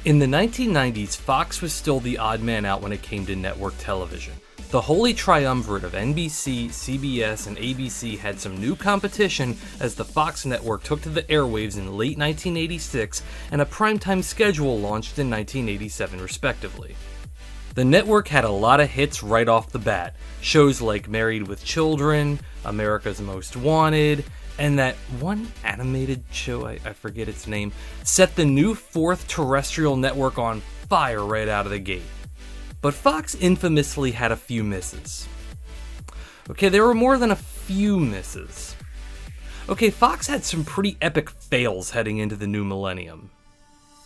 In the 1990s, Fox was still the odd man out when it came to network television. The holy triumvirate of NBC, CBS, and ABC had some new competition as the Fox network took to the airwaves in late 1986 and a primetime schedule launched in 1987 respectively. The network had a lot of hits right off the bat, shows like Married with Children, America's Most Wanted, and that one animated show, I forget its name, set the new fourth terrestrial network on fire right out of the gate. But Fox infamously had a few misses. Okay, there were more than a few misses. Okay, Fox had some pretty epic fails heading into the new millennium.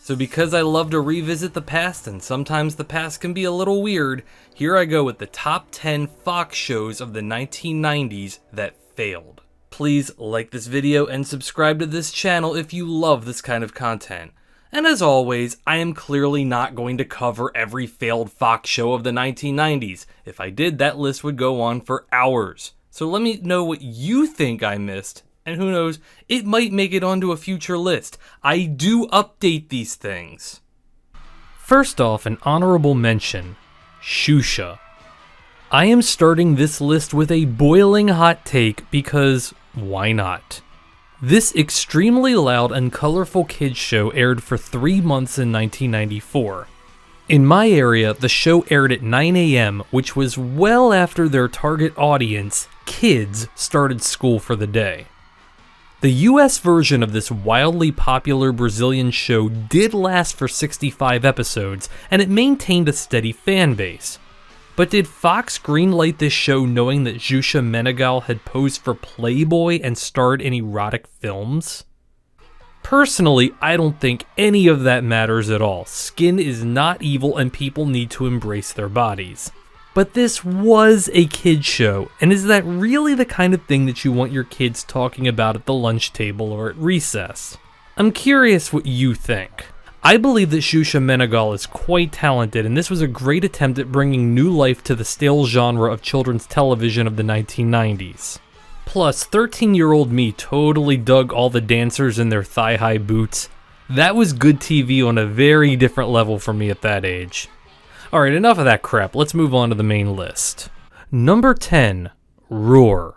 So because I love to revisit the past, and sometimes the past can be a little weird, here I go with the top 10 Fox shows of the 1990s that failed. Please like this video and subscribe to this channel if you love this kind of content. And as always, I am clearly not going to cover every failed Fox show of the 1990s. If I did, that list would go on for hours. So let me know what you think I missed, and who knows, it might make it onto a future list. I do update these things. First off, an honorable mention, Shusha. I am starting this list with a boiling hot take because why not? This extremely loud and colorful kids show aired for 3 months in 1994. In my area, the show aired at 9 a.m., which was well after their target audience, kids, started school for the day. The US version of this wildly popular Brazilian show did last for 65 episodes, and it maintained a steady fan base. But did Fox greenlight this show knowing that Xuxa Menegal had posed for Playboy and starred in erotic films? Personally, I don't think any of that matters at all. Skin is not evil and people need to embrace their bodies. But this was a kid's show, and is that really the kind of thing that you want your kids talking about at the lunch table or at recess? I'm curious what you think. I believe that Xuxa Menegal is quite talented, and this was a great attempt at bringing new life to the stale genre of children's television of the 1990s. Plus, 13-year-old me totally dug all the dancers in their thigh-high boots. That was good TV on a very different level for me at that age. Alright, enough of that crap, let's move on to the main list. Number 10, Roar.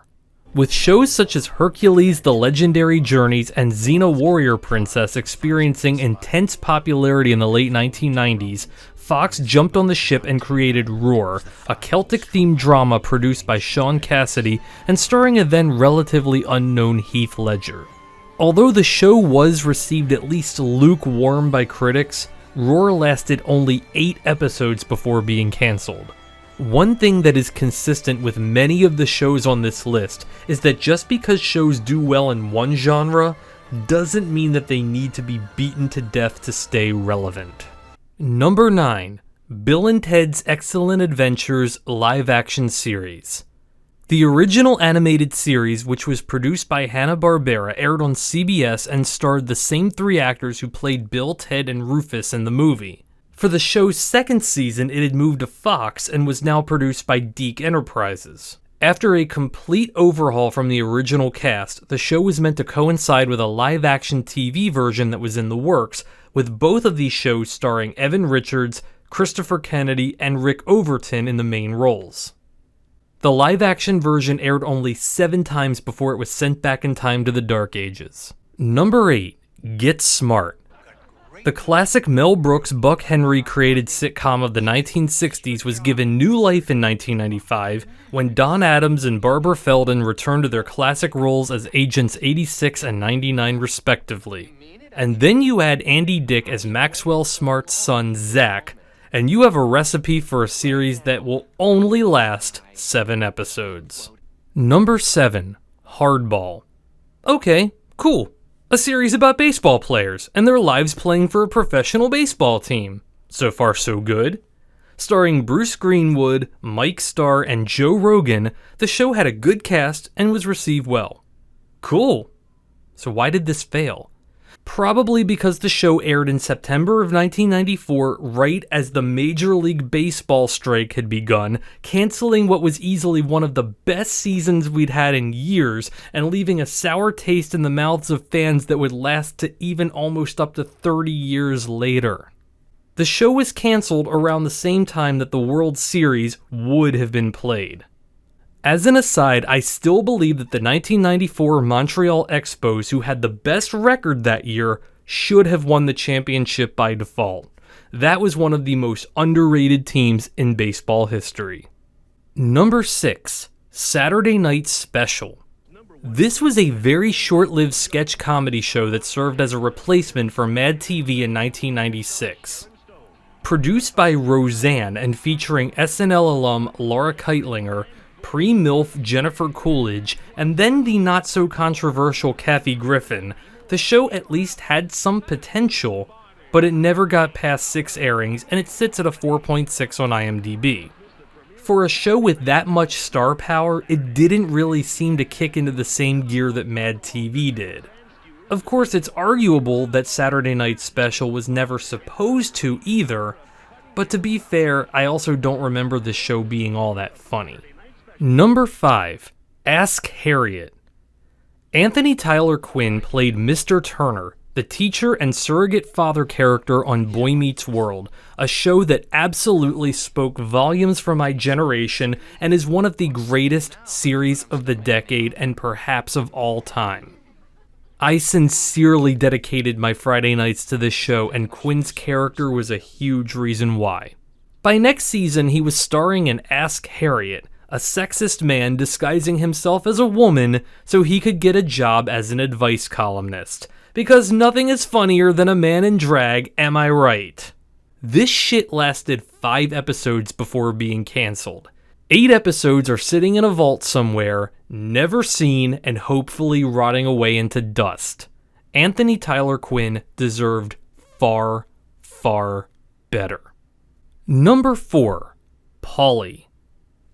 With shows such as Hercules, The Legendary Journeys, and Xena Warrior Princess experiencing intense popularity in the late 1990s, Fox jumped on the ship and created Roar, a Celtic-themed drama produced by Sean Cassidy and starring a then relatively unknown Heath Ledger. Although the show was received at least lukewarm by critics, Roar lasted only 8 episodes before being cancelled. One thing that is consistent with many of the shows on this list is that just because shows do well in one genre doesn't mean that they need to be beaten to death to stay relevant. Number 9, Bill and Ted's Excellent Adventures live-action series. The original animated series, which was produced by Hanna-Barbera, aired on CBS and starred the same 3 actors who played Bill, Ted, and Rufus in the movie. For the show's second season, it had moved to Fox and was now produced by Deke Enterprises. After a complete overhaul from the original cast, the show was meant to coincide with a live-action TV version that was in the works, with both of these shows starring Evan Richards, Christopher Kennedy, and Rick Overton in the main roles. The live-action version aired only 7 times before it was sent back in time to the Dark Ages. Number 8, Get Smart. The classic Mel Brooks, Buck Henry created sitcom of the 1960s was given new life in 1995 when Don Adams and Barbara Feldon returned to their classic roles as Agents 86 and 99 respectively. And then you add Andy Dick as Maxwell Smart's son Zach, and you have a recipe for a series that will only last 7 episodes. Number 7, Hardball. Okay, cool. A series about baseball players and their lives playing for a professional baseball team. So far so good. Starring Bruce Greenwood, Mike Starr, and Joe Rogan, the show had a good cast and was received well. Cool. So why did this fail? Probably because the show aired in September of 1994, right as the Major League Baseball strike had begun, canceling what was easily one of the best seasons we'd had in years, and leaving a sour taste in the mouths of fans that would last to even almost up to 30 years later. The show was canceled around the same time that the World Series would have been played. As an aside, I still believe that the 1994 Montreal Expos, who had the best record that year, should have won the championship by default. That was one of the most underrated teams in baseball history. Number 6, Saturday Night Special. This was a very short-lived sketch comedy show that served as a replacement for Mad TV in 1996. Produced by Roseanne and featuring SNL alum Laura Keitlinger, pre-MILF Jennifer Coolidge, and then the not-so-controversial Kathy Griffin, the show at least had some potential, but it never got past 6 airings, and it sits at a 4.6 on IMDb. For a show with that much star power, it didn't really seem to kick into the same gear that Mad TV did. Of course, it's arguable that Saturday Night Special was never supposed to either, but to be fair, I also don't remember the show being all that funny. Number 5, Ask Harriet. Anthony Tyler Quinn played Mr. Turner, the teacher and surrogate father character on Boy Meets World, a show that absolutely spoke volumes for my generation and is one of the greatest series of the decade and perhaps of all time. I sincerely dedicated my Friday nights to this show, and Quinn's character was a huge reason why. By next season, he was starring in Ask Harriet, a sexist man disguising himself as a woman so he could get a job as an advice columnist. Because nothing is funnier than a man in drag, am I right? This shit lasted 5 episodes before being canceled. 8 episodes are sitting in a vault somewhere, never seen, and hopefully rotting away into dust. Anthony Tyler Quinn deserved far, far better. Number 4, Pauly.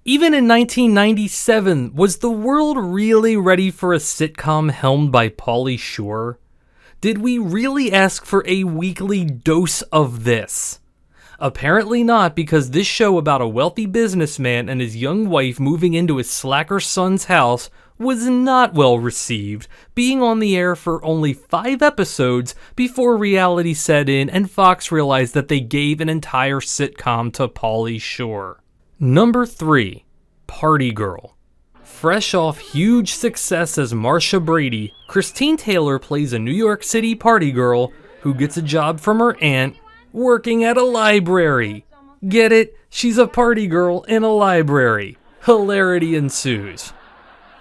Even in 1997, was the world really ready for a sitcom helmed by Pauly Shore? Did we really ask for a weekly dose of this? Apparently not, because this show about a wealthy businessman and his young wife moving into his slacker son's house was not well received, being on the air for only 5 episodes before reality set in and Fox realized that they gave an entire sitcom to Pauly Shore. Number 3, Party Girl. Fresh off huge success as Marsha Brady, Christine Taylor plays a New York City party girl who gets a job from her aunt working at a library. Get it? She's a party girl in a library. Hilarity ensues.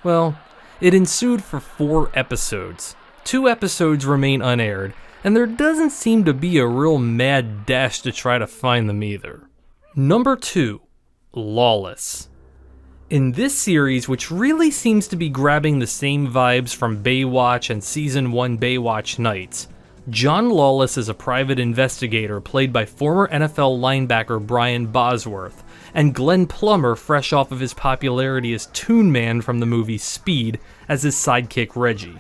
Well, it ensued for 4 episodes. 2 episodes remain unaired, and there doesn't seem to be a real mad dash to try to find them either. Number 2, Lawless. In this series, which really seems to be grabbing the same vibes from Baywatch and Season 1 Baywatch Nights, John Lawless is a private investigator played by former NFL linebacker Brian Bosworth, and Glenn Plummer, fresh off of his popularity as Toon Man from the movie Speed, as his sidekick Reggie.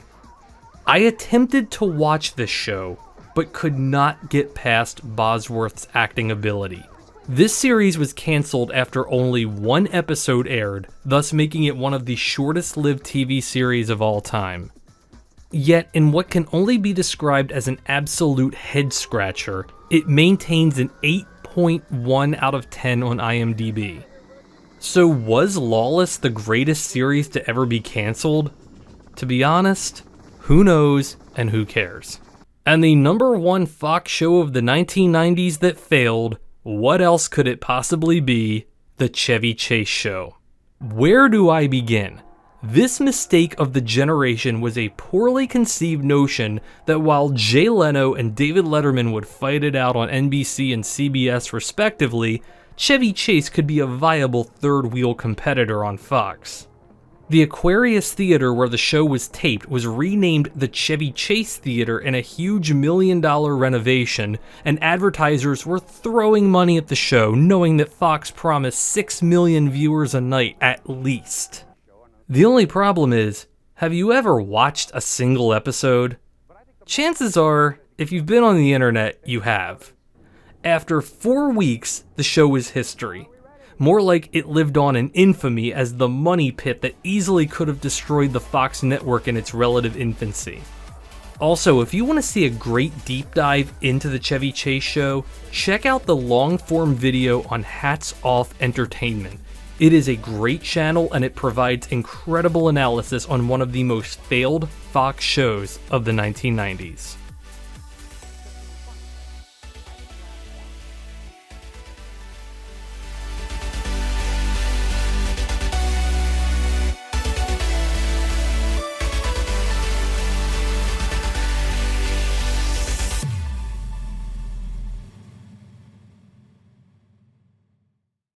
I attempted to watch this show, but could not get past Bosworth's acting ability. This series was canceled after only 1 episode aired, thus making it one of the shortest-lived TV series of all time. Yet, in what can only be described as an absolute head-scratcher, it maintains an 8.1 out of 10 on IMDb. So was Lawless the greatest series to ever be canceled? To be honest, who knows and who cares? And the number 1 Fox show of the 1990s that failed, what else could it possibly be? The Chevy Chase Show. Where do I begin? This mistake of the generation was a poorly conceived notion that while Jay Leno and David Letterman would fight it out on NBC and CBS respectively, Chevy Chase could be a viable third-wheel competitor on Fox. The Aquarius Theater where the show was taped was renamed the Chevy Chase Theater in a huge $1 million renovation, and advertisers were throwing money at the show knowing that Fox promised 6 million viewers a night at least. The only problem is, have you ever watched a single episode? Chances are, if you've been on the internet, you have. After 4 weeks, the show is history. More like it lived on in infamy as the money pit that easily could have destroyed the Fox network in its relative infancy. Also, if you want to see a great deep dive into the Chevy Chase show, check out the long-form video on Hats Off Entertainment. It is a great channel and it provides incredible analysis on one of the most failed Fox shows of the 1990s.